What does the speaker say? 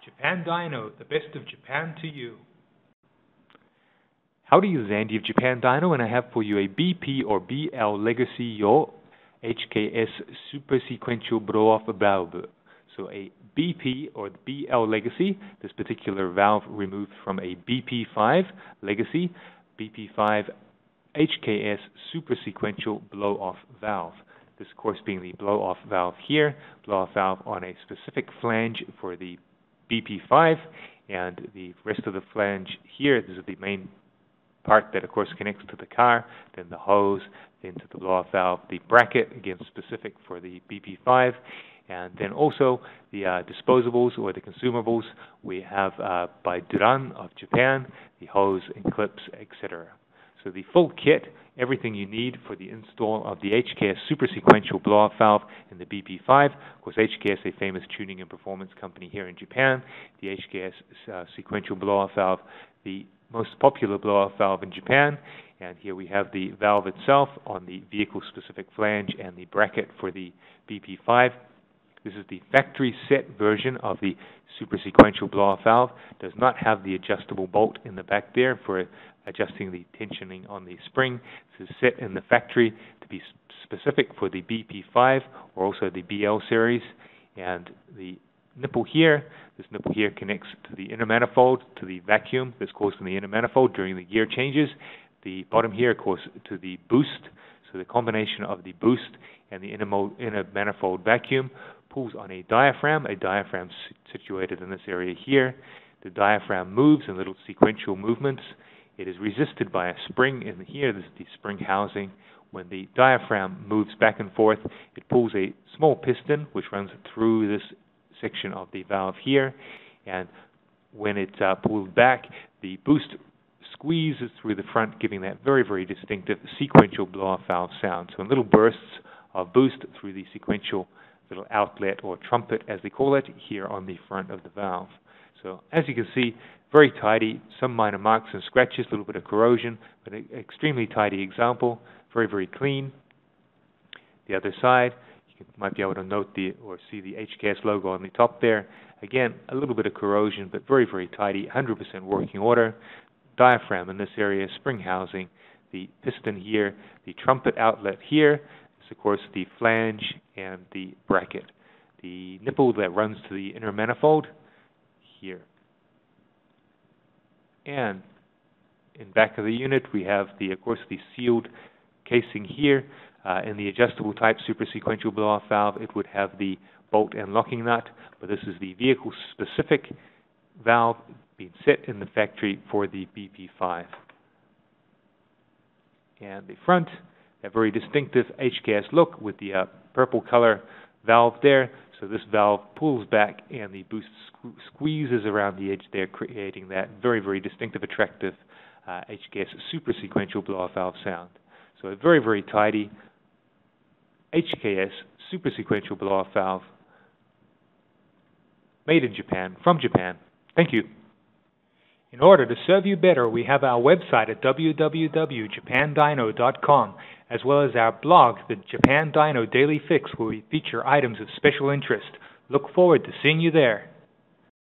Japan Dyno, the best of Japan to you. Howdy, this is Andy of Japan Dyno, and I have for you a BP or BL Legacy Yo HKS Super Sequential Blow-Off Valve. So a BP or BL Legacy, this particular valve removed from a BP5 Legacy, BP5 HKS Super Sequential Blow-Off Valve. This, of course, being the blow-off valve here, blow-off valve on a specific flange for the BP5, and the rest of the flange here, this is the main part that, of course, connects to the car, then the hose, then to the blow-off valve, the bracket, again, specific for the BP5, and then also the disposables or the consumables we have by Duran of Japan, the hose and clips, etc. So the full kit, everything you need for the install of the HKS Super Sequential Blow-Off Valve in the BP5. Of course, HKS, a famous tuning and performance company here in Japan. The HKS Sequential Blow-Off Valve, the most popular blow-off valve in Japan. And here we have the valve itself on the vehicle-specific flange and the bracket for the BP5. This is the factory set version of the Super Sequential Blow-Off Valve. Does not have the adjustable bolt in the back there for adjusting the tensioning on the spring. This is set in the factory to be specific for the BP5 or also the BL series. And the nipple here, this nipple here connects to the inner manifold, to the vacuum that's caused in the inner manifold during the gear changes. The bottom here, of course, to the boost. So the combination of the boost and the inner manifold vacuum pulls on a diaphragm situated in this area here. The diaphragm moves in little sequential movements. It is resisted by a spring in here. This is the spring housing. When the diaphragm moves back and forth, it pulls a small piston which runs through this section of the valve here, and when it pulls back, the boost squeezes through the front, giving that very, very distinctive sequential blow-off valve sound. So in little bursts of boost through the sequential little outlet or trumpet, as they call it, here on the front of the valve. So as you can see, very tidy, some minor marks and scratches, a little bit of corrosion, but an extremely tidy example, very, very clean. The other side, you might be able to note or see the HKS logo on the top there. Again, a little bit of corrosion, but very, very tidy, 100% working order. Diaphragm in this area, spring housing, the piston here, the trumpet outlet here, is of course the flange and the bracket. The nipple that runs to the inner manifold here. And in back of the unit, we have of course, the sealed casing here. In the adjustable type Super Sequential Blow-Off Valve, it would have the bolt and locking nut, but this is the vehicle-specific valve being set in the factory for the BP5. And the front, a very distinctive HKS look with the purple color valve there. So this valve pulls back and the boost squeezes around the edge there, creating that very, very distinctive, attractive HKS Super Sequential Blow-Off Valve sound. So a very, very tidy HKS Super Sequential Blow-Off Valve made in Japan, from Japan. Thank you. In order to serve you better, we have our website at www.japandyno.com, as well as our blog, the Japan Dyno Daily Fix, where we feature items of special interest. Look forward to seeing you there.